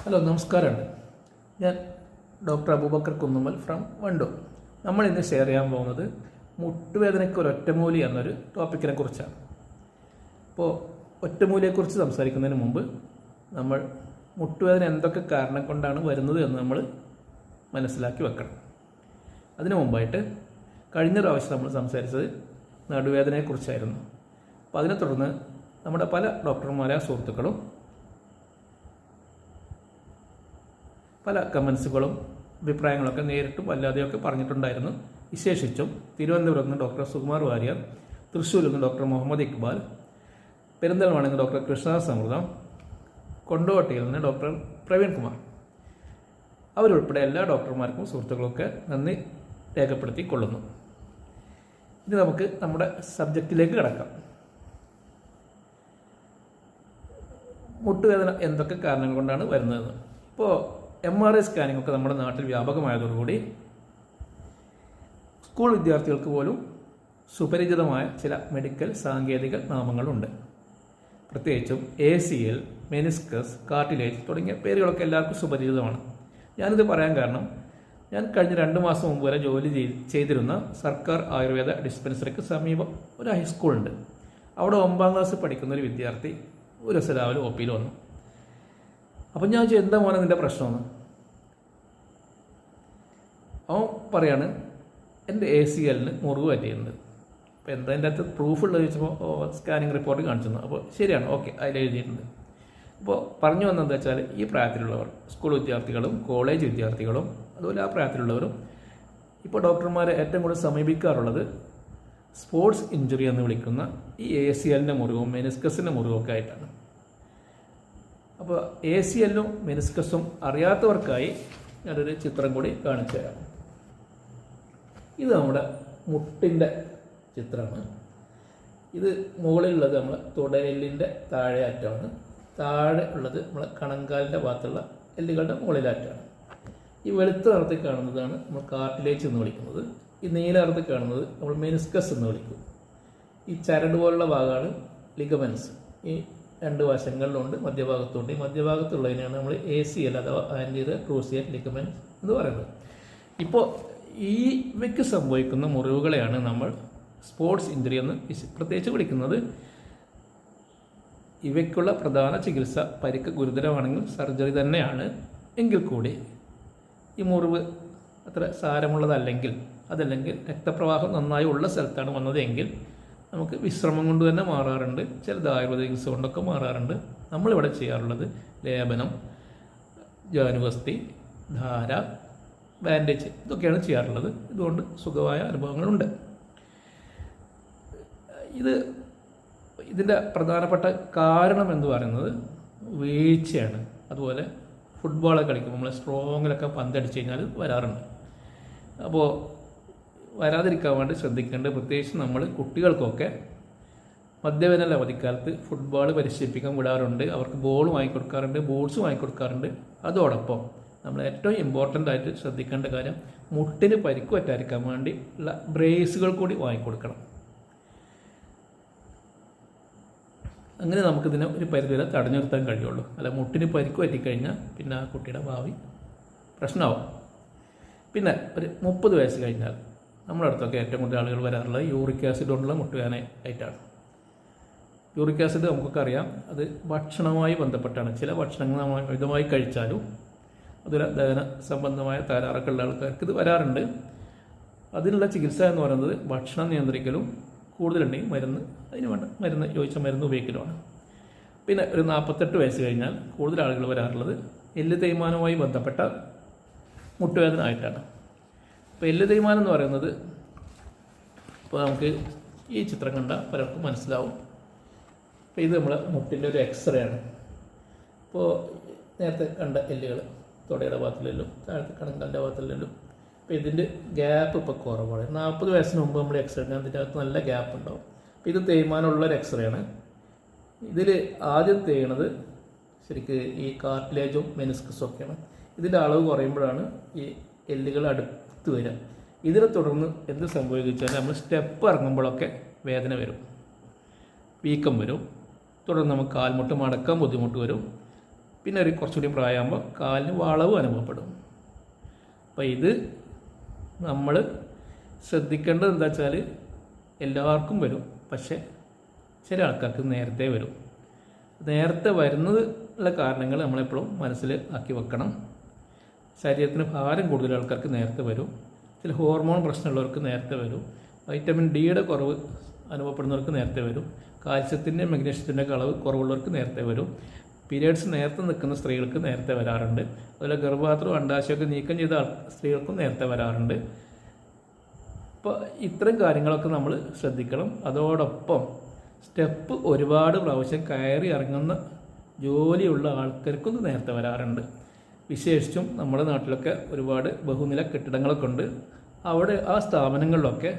Hello, നമസ്കാരമുണ്ട്. ഞാൻ doctor Abubakar Kunnummal from Wandoor. നമ്മൾ ഇന്ന് ഷെയർ ചെയ്യാൻ പോകുന്നത് മുട്ടുവേദനയ്ക്ക് ഒരു ഒറ്റമൂലി എന്നൊരു ടോപ്പിക്കിനെ കുറിച്ചാണ്. അപ്പോൾ ഒറ്റമൂലിയെക്കുറിച്ച് സംസാരിക്കുന്നതിന് മുമ്പ് നമ്മൾ മുട്ടുവേദന എന്തൊക്കെ കാരണം കൊണ്ടാണ് വരുന്നത് എന്ന് നമ്മൾ മനസ്സിലാക്കി വെക്കണം. അതിനു മുമ്പായിട്ട് കഴിഞ്ഞ പ്രാവശ്യം നമ്മൾ സംസാരിച്ചത് നടുവേദനയെക്കുറിച്ചായിരുന്നു. അപ്പോൾ അതിനെ തുടർന്ന് നമ്മുടെ പല ഡോക്ടർമാരായ സുഹൃത്തുക്കളും പല കമൻസുകളും അഭിപ്രായങ്ങളൊക്കെ നേരിട്ടും അല്ലാതെയൊക്കെ പറഞ്ഞിട്ടുണ്ടായിരുന്നു. വിശേഷിച്ചും തിരുവനന്തപുരത്ത് നിന്ന് ഡോക്ടർ സുകുമാർ വാര്യർ, തൃശ്ശൂരിൽ നിന്ന് ഡോക്ടർ മുഹമ്മദ് ഇക്ബാൽ, പെരിന്തൽമണ്ണയിൽ നിന്ന് ഡോക്ടർ കൃഷ്ണ സമൃദ്ധം, കൊണ്ടോട്ടിയിൽ നിന്ന് ഡോക്ടർ പ്രവീൺ കുമാർ, അവരുൾപ്പെടെ എല്ലാ ഡോക്ടർമാർക്കും സുഹൃത്തുക്കളൊക്കെ നന്ദി രേഖപ്പെടുത്തിക്കൊള്ളുന്നു. ഇനി നമുക്ക് നമ്മുടെ സബ്ജക്റ്റിലേക്ക് കിടക്കാം. മുട്ടുവേദന എന്തൊക്കെ കാരണങ്ങൾ കൊണ്ടാണ് വരുന്നതെന്ന്. ഇപ്പോൾ MRI സ്കാനിംഗ് ഒക്കെ നമ്മുടെ നാട്ടിൽ വ്യാപകമായതോടുകൂടി സ്കൂൾ വിദ്യാർത്ഥികൾക്ക് പോലും സുപരിചിതമായ ചില മെഡിക്കൽ സാങ്കേതിക നാമങ്ങളുണ്ട്. പ്രത്യേകിച്ചും ACL, മെനിസ്കസ്, കാർട്ടിലേജ് തുടങ്ങിയ പേരുകളൊക്കെ എല്ലാവർക്കും സുപരിചിതമാണ്. ഞാനിത് പറയാൻ കാരണം, ഞാൻ കഴിഞ്ഞ 2 മാസം മുമ്പ് വരെ ജോലി ചെയ്തിരുന്ന സർക്കാർ ആയുർവേദ ഡിസ്പെൻസറിക്ക് സമീപം ഒരു ഹൈസ്കൂളുണ്ട്. അവിടെ 9ാം ക്ലാസ് പഠിക്കുന്ന ഒരു വിദ്യാർത്ഥി ഒരു ദിവസം രാവിലെ OPയിൽ വന്നു. അപ്പം ഞാൻ എന്താ മോനെ നിൻ്റെ പ്രശ്നമെന്ന്. അവൻ പറയാണ്, എൻ്റെ ACLന് മുറിവ് പറ്റിയിട്ടുണ്ട്. അപ്പോൾ എന്താ എൻ്റെ അകത്ത് പ്രൂഫ് ഉള്ളത് ചോദിച്ചപ്പോൾ സ്കാനിങ് റിപ്പോർട്ട് കാണിച്ചിരുന്നു. അപ്പോൾ ശരിയാണ്, ഓക്കെ, അതിൽ എഴുതിയിട്ടുണ്ട്. അപ്പോൾ പറഞ്ഞു വന്നതെന്ന് വെച്ചാൽ ഈ പ്രായത്തിലുള്ളവർ, സ്കൂൾ വിദ്യാർത്ഥികളും കോളേജ് വിദ്യാർത്ഥികളും അതുപോലെ ആ പ്രായത്തിലുള്ളവരും ഇപ്പോൾ ഡോക്ടർമാരെ ഏറ്റവും കൂടുതൽ സമീപിക്കാറുള്ളത് സ്പോർട്സ് ഇഞ്ചുറി എന്ന് വിളിക്കുന്ന ഈ ACLൻ്റെ മുറിവും മെനിസ്കസിൻ്റെ മുറിവും ഒക്കെ ആയിട്ടാണ്. അപ്പോൾ ACLും മെനിസ്കസും അറിയാത്തവർക്കായി ഞാനൊരു ചിത്രം കൂടി കാണിച്ചു തരാം. ഇത് നമ്മുടെ മുട്ടിൻ്റെ ചിത്രമാണ്. ഇത് മുകളിലുള്ളത് നമ്മളെ തുടയെല്ലിൻ്റെ താഴെ അറ്റമാണ്. താഴെ ഉള്ളത് നമ്മളെ കണങ്കാലിൻ്റെ ഭാഗത്തുള്ള എല്ലുകളുടെ മുകളിലാറ്റാണ്. ഈ വെളുത്ത നിറത്തിൽ കാണുന്നതാണ് നമ്മൾ കാർട്ടിലേജ് എന്ന് വിളിക്കുന്നത്. ഈ നീല നിറത്തിൽ കാണുന്നത് നമ്മൾ മെനിസ്കസ് എന്ന് വിളിക്കും. ഈ ചരട് പോലുള്ള ഭാഗമാണ് ലിഗമെൻസ്. ഈ 2 വശങ്ങളിലുണ്ട്, മധ്യഭാഗത്തുണ്ട്. ഈ മധ്യഭാഗത്തുള്ളതിനാണ് നമ്മൾ ACL അഥവാ ആൻറ്റീരിയർ ക്രൂസിയൽ ലിഗമെൻസ് എന്ന് പറയുന്നത്. ഇപ്പോൾ ഇവയ്ക്ക് സംഭവിക്കുന്ന മുറിവുകളെയാണ് നമ്മൾ സ്പോർട്സ് ഇഞ്ചുറി എന്ന് പ്രത്യേകിച്ച് വിളിക്കുന്നത്. ഇവയ്ക്കുള്ള പ്രധാന ചികിത്സ പരിക്ക് ഗുരുതരമാണെങ്കിൽ സർജറി തന്നെയാണ്. എങ്കിൽ കൂടി ഈ മുറിവ് അത്ര സാരമുള്ളതല്ലെങ്കിൽ, അതല്ലെങ്കിൽ രക്തപ്രവാഹം നന്നായി ഉള്ള സ്ഥലത്താണ് വന്നതെങ്കിൽ നമുക്ക് വിശ്രമം കൊണ്ട് തന്നെ മാറാറുണ്ട്. ചിലത് ആയുർവേദ ചികിത്സ കൊണ്ടൊക്കെ മാറാറുണ്ട്. നമ്മളിവിടെ ചെയ്യാറുള്ളത് ലേപനം, ജാനുവസ്തി, ധാര, ബാൻഡേജ് ഇതൊക്കെയാണ് ചെയ്യാറുള്ളത്. ഇതുകൊണ്ട് സുഖമായ അനുഭവങ്ങളുണ്ട്. ഇതിൻ്റെ പ്രധാനപ്പെട്ട കാരണം എന്ന് പറയുന്നത് വീഴ്ചയാണ്. അതുപോലെ ഫുട്ബോളൊക്കെ കളിക്കുമ്പോൾ നമ്മൾ സ്ട്രോങ്ങിലൊക്കെ പന്തടിച്ച് കഴിഞ്ഞാൽ വരാറുണ്ട്. അപ്പോൾ വരാതിരിക്കാൻ വേണ്ടി ശ്രദ്ധിക്കേണ്ടത്, പ്രത്യേകിച്ച് നമ്മൾ കുട്ടികൾക്കൊക്കെ മധ്യവേനൽ അവധിക്കാലത്ത് ഫുട്ബോൾ പരിശീലിപ്പിക്കാൻ വിടാറുണ്ട്. അവർക്ക് ബോൾ വാങ്ങിക്കൊടുക്കാറുണ്ട്, ബോൾസ് വാങ്ങിക്കൊടുക്കാറുണ്ട്. അതോടൊപ്പം നമ്മൾ ഏറ്റവും ഇമ്പോർട്ടൻ്റ് ആയിട്ട് ശ്രദ്ധിക്കേണ്ട കാര്യം, മുട്ടിന് പരിക്ക് പറ്റാതിരിക്കാൻ വേണ്ടി ഉള്ള ബ്രേസുകൾ കൂടി വാങ്ങിക്കൊടുക്കണം. അങ്ങനെ നമുക്കിതിനെ ഒരു പരിധിവരെ തടഞ്ഞു നിർത്താൻ കഴിയുള്ളൂ. അല്ല, മുട്ടിന് പരിക്ക് പറ്റിക്കഴിഞ്ഞാൽ പിന്നെ ആ കുട്ടിയുടെ ഭാവി പ്രശ്നമാവും. പിന്നെ ഒരു 30 വയസ്സ് കഴിഞ്ഞാൽ നമ്മുടെ അടുത്തൊക്കെ ഏറ്റവും കൂടുതൽ ആളുകൾ വരാറുള്ളത് യൂറിക് ആസിഡ് കൊണ്ടുള്ള മുട്ടുവേദന ആയിട്ടാണ്. യൂറിക് ആസിഡ് നമുക്കൊക്കെ അറിയാം, അത് ഭക്ഷണവുമായി ബന്ധപ്പെട്ടാണ്. ചില ഭക്ഷണങ്ങൾ നമ്മൾ അമിതമായി കഴിച്ചാലും അതുപോലെ ദഹന സംബന്ധമായ തകരാറൊക്കെ ഉള്ള ആൾക്കാർക്ക് ഇത് വരാറുണ്ട്. അതിനുള്ള ചികിത്സ എന്ന് പറയുന്നത് ഭക്ഷണം നിയന്ത്രിക്കലും, കൂടുതലുണ്ടെങ്കിൽ അതിന് വേണ്ട യോജിച്ച മരുന്ന് ഉപയോഗിക്കലുമാണ്. പിന്നെ ഒരു 48 വയസ്സ് കഴിഞ്ഞാൽ കൂടുതൽ ആളുകൾ വരാറുള്ളത് എല്ല് തേയ്മാനവുമായി ബന്ധപ്പെട്ട മുട്ടുവേദന ആയിട്ടാണ്. അപ്പോൾ എല്ല് തേയ്മാനം എന്ന് പറയുന്നത്, ഇപ്പോൾ നമുക്ക് ഈ ചിത്രം കണ്ടാൽ പലർക്കും മനസ്സിലാവും. അപ്പോൾ ഇത് നമ്മളെ മുട്ടിൻ്റെ ഒരു എക്സ്റേ ആണ്. ഇപ്പോൾ നേരത്തെ കണ്ട എല്ലുകൾ തുടയുടെ ഭാഗത്തിലെല്ലും താഴത്തെ കണങ്കാലിൻ്റെ ഭാഗത്തിലെല്ലും. അപ്പോൾ ഇതിൻ്റെ ഗ്യാപ്പ് ഇപ്പോൾ കുറവാണ്. 40 വയസ്സിന് മുമ്പ് നമ്മൾ എക്സ്റേ എടുക്കാൻ അതിൻ്റെ അകത്ത് നല്ല ഗ്യാപ്പ് ഉണ്ടാവും. അപ്പോൾ ഇത് തേയ്മാനമുള്ളൊരു എക്സ്റേ ആണ്. ഇതിൽ ആദ്യം തേയണത് ശരിക്ക് ഈ കാർട്ടിലേജും മെനിസ്കസും ഒക്കെയാണ്. ഇതിൻ്റെ അളവ് കുറയുമ്പോഴാണ് ഈ എല്ലുകൾ അടുത്ത് വരിക. ഇതിനെ തുടർന്ന് എന്ത് സംഭവിച്ചാൽ നമ്മൾ സ്റ്റെപ്പ് ഇറങ്ങുമ്പോഴൊക്കെ വേദന വരും, വീക്കം വരും. തുടർന്ന് നമുക്ക് കാൽമുട്ട് മടക്കാൻ ബുദ്ധിമുട്ട് വരും. പിന്നെ ഒരു കുറച്ചുകൂടി പ്രായമാകുമ്പോൾ കാലിന് വളവ് അനുഭവപ്പെടും. അപ്പോൾ ഇത് നമ്മൾ ശ്രദ്ധിക്കേണ്ടത് എന്താ വെച്ചാൽ എല്ലാവർക്കും വരും, പക്ഷേ ചില ആൾക്കാർക്ക് നേരത്തെ വരും. നേരത്തെ വരുന്നത് ഉള്ള കാരണങ്ങൾ നമ്മളെപ്പോഴും മനസ്സിൽ ആക്കി വെക്കണം. ശരീരത്തിന് ഭാരം കൂടുതൽ ആൾക്കാർക്ക് നേരത്തെ വരും, ചില ഹോർമോൺ പ്രശ്നമുള്ളവർക്ക് നേരത്തെ വരും, വൈറ്റമിൻ ഡിയുടെ കുറവ് അനുഭവപ്പെടുന്നവർക്ക് നേരത്തെ വരും, കാൽസ്യത്തിൻ്റെ മഗ്നീഷ്യത്തിൻ്റെ അളവ് കുറവുള്ളവർക്ക് നേരത്തെ വരും, പീരിയഡ്സ് നേരത്തെ നിൽക്കുന്ന സ്ത്രീകൾക്ക് നേരത്തെ വരാറുണ്ട്, അതുപോലെ ഗർഭപാത്രം അണ്ടാശയമൊക്കെ നീക്കം ചെയ്ത സ്ത്രീകൾക്കും നേരത്തെ വരാറുണ്ട്. അപ്പോൾ ഇത്തരം കാര്യങ്ങളൊക്കെ നമ്മൾ ശ്രദ്ധിക്കണം. അതോടൊപ്പം സ്റ്റെപ്പ് ഒരുപാട് പ്രാവശ്യം കയറി ഇറങ്ങുന്ന ജോലിയുള്ള ആൾക്കാർക്കും നേരത്തെ വരാറുണ്ട്. വിശേഷിച്ചും നമ്മുടെ നാട്ടിലൊക്കെ ഒരുപാട് ബഹുനില കെട്ടിടങ്ങളൊക്കെ ഉണ്ട്. അവിടെ ആ സ്ഥാപനങ്ങളിലൊക്കെ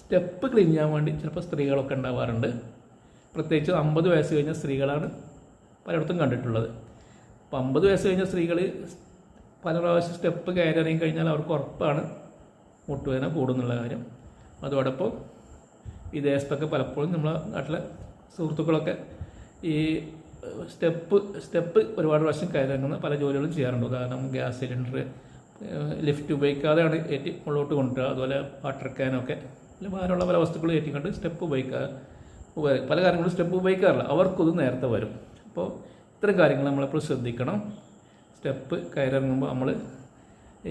സ്റ്റെപ്പ് ക്ലീൻ ചെയ്യാൻ വേണ്ടി ചിലപ്പോൾ സ്ത്രീകളൊക്കെ ഉണ്ടാവാറുണ്ട്. പ്രത്യേകിച്ച് 50 വയസ്സ് കഴിഞ്ഞ സ്ത്രീകളാണ് പലയിടത്തും കണ്ടിട്ടുള്ളത്. അപ്പോൾ 50 വയസ്സ് കഴിഞ്ഞ സ്ത്രീകൾ പല പ്രാവശ്യം സ്റ്റെപ്പ് കയറി ഇറങ്ങി കഴിഞ്ഞാൽ അവർക്ക് ഉറപ്പാണ് മുട്ടുവേദന കൂടുന്നുള്ള കാര്യം. അതോടൊപ്പം വിദേശത്തൊക്കെ പലപ്പോഴും നമ്മളെ നാട്ടിലെ സുഹൃത്തുക്കളൊക്കെ ഈ സ്റ്റെപ്പ് ഒരുപാട് പ്രാവശ്യം കയറിറങ്ങുന്ന പല ജോലികളും ചെയ്യാറുണ്ട്. ഉദാഹരണം ഗ്യാസ് സിലിണ്ടർ ലിഫ്റ്റ് ഉപയോഗിക്കാതെയാണ് ഏറ്റി മുകളിലോട്ട് കൊണ്ടുവരിക. അതുപോലെ വാട്ടർ ക്യാനൊക്കെ ഭാരമുള്ള പല വസ്തുക്കളും ഏറ്റിക്കൊണ്ട് സ്റ്റെപ്പ് പല കാര്യങ്ങളും സ്റ്റെപ്പ് ഉപയോഗിക്കാറില്ല, അവർക്കത് നേരത്തെ വരും. അപ്പോൾ ഇത്തരം കാര്യങ്ങൾ നമ്മളെപ്പോഴും ശ്രദ്ധിക്കണം. സ്റ്റെപ്പ് കയറിറങ്ങുമ്പോൾ നമ്മൾ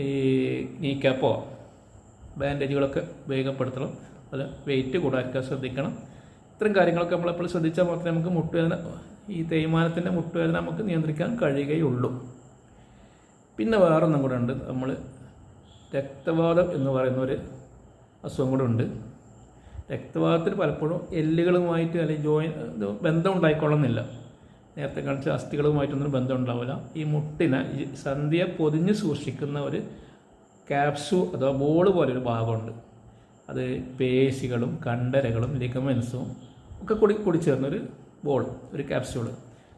ഈ നീ ക്യാപ്പോ ബാൻഡേജുകളൊക്കെ ഉപയോഗപ്പെടുത്തണം. അതുപോലെ വെയിറ്റ് കൂടാതിരിക്കാൻ ശ്രദ്ധിക്കണം. ഇത്തരം കാര്യങ്ങളൊക്കെ നമ്മളെപ്പോഴും ശ്രദ്ധിച്ചാൽ മാത്രമേ നമുക്ക് മുട്ടുവേദന, ഈ തേയ്മാനത്തിൻ്റെ മുട്ടുവേദന നമുക്ക് നിയന്ത്രിക്കാൻ കഴിയുകയുള്ളൂ. പിന്നെ വേറൊന്നും കൂടെ ഉണ്ട്. നമ്മൾ രക്തവാതം എന്ന് പറയുന്നൊരു അസുഖം കൂടെ ഉണ്ട്. രക്തവാതത്തിന് പലപ്പോഴും എല്ലുകളുമായിട്ട് അല്ലെങ്കിൽ ബന്ധം ഉണ്ടായിക്കൊള്ളുന്നില്ല. നേരത്തെ കാണിച്ച അസ്ഥികളുമായിട്ടൊന്നും ബന്ധം ഉണ്ടാവില്ല. ഈ മുട്ടിനെ ഈ സന്ധിയെ പൊതിഞ്ഞ് സൂക്ഷിക്കുന്ന ഒരു ക്യാപ്സ്യൂൾ അഥവാ ബോൾ പോലൊരു ഭാഗമുണ്ട്. അത് പേശികളും കണ്ടരകളും ലിഗമെൻസും ഒക്കെ കൂടി ചേർന്നൊരു ബോൾ, ഒരു ക്യാപ്സ്യൂൾ.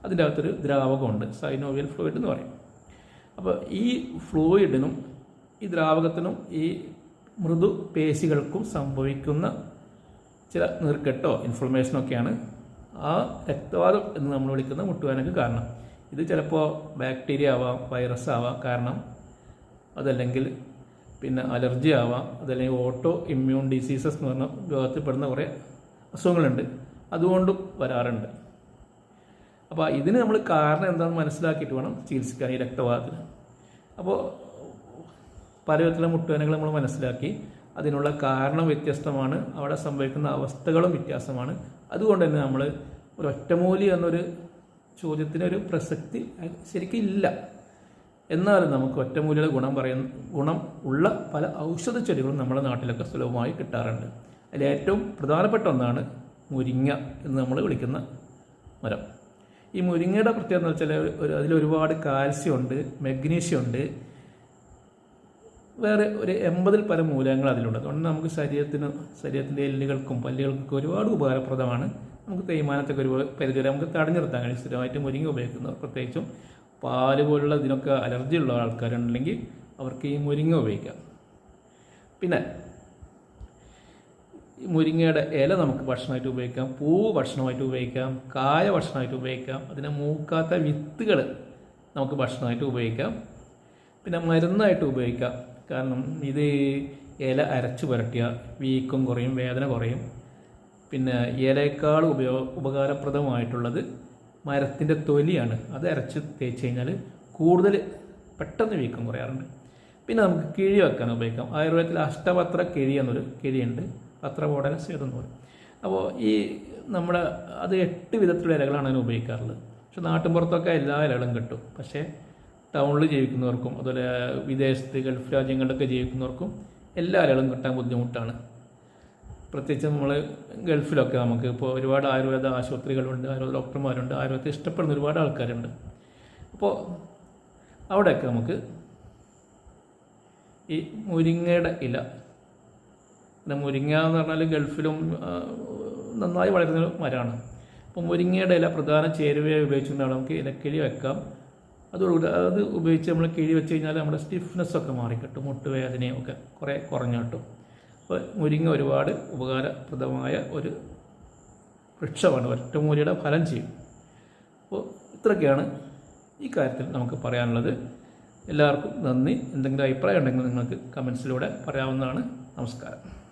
അതിൻ്റെ അകത്തൊരു ദ്രാവകമുണ്ട്, സൈനോവിയൽ ഫ്ലൂയിഡ് എന്ന് പറയും. അപ്പോൾ ഈ ഫ്ലൂയിഡിനും ഈ ദ്രാവകത്തിനും ഈ മൃദു പേശികൾക്കും സംഭവിക്കുന്ന ചില നീർക്കെട്ടോ ഇൻഫ്ലമേഷനൊക്കെയാണ് ആ രക്തവാതം എന്ന് നമ്മൾ വിളിക്കുന്ന മുട്ടുവേദനയ്ക്ക് കാരണം. ഇത് ചിലപ്പോൾ ബാക്ടീരിയ ആവാം, വൈറസ് ആവാം കാരണം, അതല്ലെങ്കിൽ പിന്നെ അലർജി ആവാം, അതല്ലെങ്കിൽ ഓട്ടോ ഇമ്മ്യൂൺ ഡിസീസസ് എന്ന് പറഞ്ഞ രോഗത്തിൽപ്പെടുന്ന കുറേ അസുഖങ്ങളുണ്ട്, അതുകൊണ്ടും വരാറുണ്ട്. അപ്പോൾ ഇതിന് നമ്മൾ കാരണം എന്താണെന്ന് മനസ്സിലാക്കിയിട്ട് വേണം ചികിത്സിക്കാൻ ഈ രക്തവാതത്തിന്. അപ്പോൾ പലവിധത്തിലുള്ള മുട്ടുവേദനകൾ നമ്മൾ മനസ്സിലാക്കി, അതിനുള്ള കാരണം വ്യത്യസ്തമാണ്, അവിടെ സംഭവിക്കുന്ന അവസ്ഥകളും വ്യത്യാസമാണ്. അതുകൊണ്ട് തന്നെ നമ്മൾ ഒരു ഒറ്റമൂലി എന്നൊരു ചോദ്യത്തിനൊരു പ്രസക്തി ശരിക്കും ഇല്ല. എന്നാലും നമുക്ക് ഒറ്റമൂലിയുടെ ഗുണം ഉള്ള പല ഔഷധ ചെടികളും നമ്മുടെ നാട്ടിലൊക്കെ സുലഭമായി കിട്ടാറുണ്ട്. അതിൽ ഏറ്റവും പ്രധാനപ്പെട്ട ഒന്നാണ് മുരിങ്ങ എന്ന് നമ്മൾ വിളിക്കുന്ന മരം. ഈ മുരിങ്ങയുടെ പ്രത്യേകത എന്ന് വെച്ചാൽ അതിലൊരുപാട് കാൽസ്യം ഉണ്ട്, മഗ്നീഷ്യം ഉണ്ട്, വേറെ ഒരു 80-ൽ പരം മൂലകങ്ങൾ അതിലുണ്ട്. അതുകൊണ്ട് നമുക്ക് ശരീരത്തിൻ്റെ എല്ലുകൾക്കും പല്ലുകൾക്കൊക്കെ ഒരുപാട് ഉപകാരപ്രദമാണ്. നമുക്ക് തേയ്മാനത്തൊക്കെ ഒരു പരിധിവരെ നമുക്ക് തടഞ്ഞു നിർത്താൻ കഴിയും. സ്ഥിരമായിട്ട് മുരിങ്ങ ഉപയോഗിക്കുന്നവർ, പ്രത്യേകിച്ചും പാല് പോലുള്ള ഇതിനൊക്കെ അലർജി ഉള്ള ആൾക്കാരുണ്ടെങ്കിൽ അവർക്ക് ഈ മുരിങ്ങ ഉപയോഗിക്കാം. പിന്നെ മുരിങ്ങയുടെ ഇല നമുക്ക് ഭക്ഷണമായിട്ട് ഉപയോഗിക്കാം, പൂവ് ഭക്ഷണമായിട്ട് ഉപയോഗിക്കാം, കായ ഭക്ഷണമായിട്ട് ഉപയോഗിക്കാം, അതിനെ മൂക്കാത്ത വിത്തുകൾ നമുക്ക് ഭക്ഷണമായിട്ട് ഉപയോഗിക്കാം. പിന്നെ മരുന്നായിട്ട് ഉപയോഗിക്കാം. കാരണം ഇത് ഇല അരച്ച് പുരട്ടിയ വീക്കം കുറയും, വേദന കുറയും. പിന്നെ ഇലയേക്കാൾ ഉപകാരപ്രദമായിട്ടുള്ളത് മരത്തിൻ്റെ തൊലിയാണ്. അത് അരച്ച് തേച്ച് കഴിഞ്ഞാൽ കൂടുതൽ പെട്ടെന്ന് വീക്കം കുറയാറുണ്ട്. പിന്നെ നമുക്ക് കിഴി വെക്കാൻ ഉപയോഗിക്കാം. ആയുർവേദത്തിൽ അഷ്ടപത്ര കിഴി എന്നൊരു കിഴിയുണ്ട്, പത്രപോടന സേതെന്ന് പറയും. അപ്പോൾ ഈ നമ്മുടെ അത് 8 വിധത്തിലുള്ള ഇലകളാണ് അതിന് ഉപയോഗിക്കാറുള്ളത്. പക്ഷെ നാട്ടിൻപുറത്തൊക്കെ എല്ലാ ഇലകളും കിട്ടും. പക്ഷേ ടൗണിൽ ജീവിക്കുന്നവർക്കും അതുപോലെ വിദേശത്ത് ഗൾഫ് രാജ്യങ്ങളിലൊക്കെ ജീവിക്കുന്നവർക്കും എല്ലാ ഇലകളും കിട്ടാൻ ബുദ്ധിമുട്ടാണ്. പ്രത്യേകിച്ച് നമ്മൾ ഗൾഫിലൊക്കെ നമുക്ക് ഇപ്പോൾ ഒരുപാട് ആയുർവേദ ആശുപത്രികളുണ്ട്, ആയുർവേദ ഡോക്ടർമാരുണ്ട്, ആയുർവേദത്തെ ഇഷ്ടപ്പെടുന്ന ഒരുപാട് ആൾക്കാരുണ്ട്. അപ്പോൾ അവിടെയൊക്കെ നമുക്ക് ഈ മുരിങ്ങയുടെ ഇല, പിന്നെ മുരിങ്ങ എന്ന് പറഞ്ഞാൽ ഗൾഫിലും നന്നായി വളരുന്ന മരമാണ്. അപ്പോൾ മുരിങ്ങയുടെ ഇല പ്രധാന ചേരുവയായി ഉപയോഗിച്ചുകൊണ്ടാണ് നമുക്ക് ഇലക്കിഴി വെക്കാം. അതോടുകൂടി അത് ഉപയോഗിച്ച് നമ്മൾ കിഴി വെച്ച് കഴിഞ്ഞാൽ നമ്മുടെ സ്റ്റിഫ്നെസ്സൊക്കെ മാറിക്കിട്ടും, മുട്ടുവേദനയും ഒക്കെ കുറേ കുറഞ്ഞു കിട്ടും. അപ്പോൾ മുരിങ്ങ ഒരുപാട് ഉപകാരപ്രദമായ ഒരു വൃക്ഷമാണ്, ഒറ്റമൂലിയുടെ ഫലം ചെയ്യും. അപ്പോൾ ഇത്രയൊക്കെയാണ് ഈ കാര്യത്തിൽ നമുക്ക് പറയാനുള്ളത്. എല്ലാവർക്കും നന്ദി. എന്തെങ്കിലും അഭിപ്രായം ഉണ്ടെങ്കിൽ നിങ്ങൾക്ക് കമൻസിലൂടെ പറയാവുന്നതാണ്. നമസ്കാരം.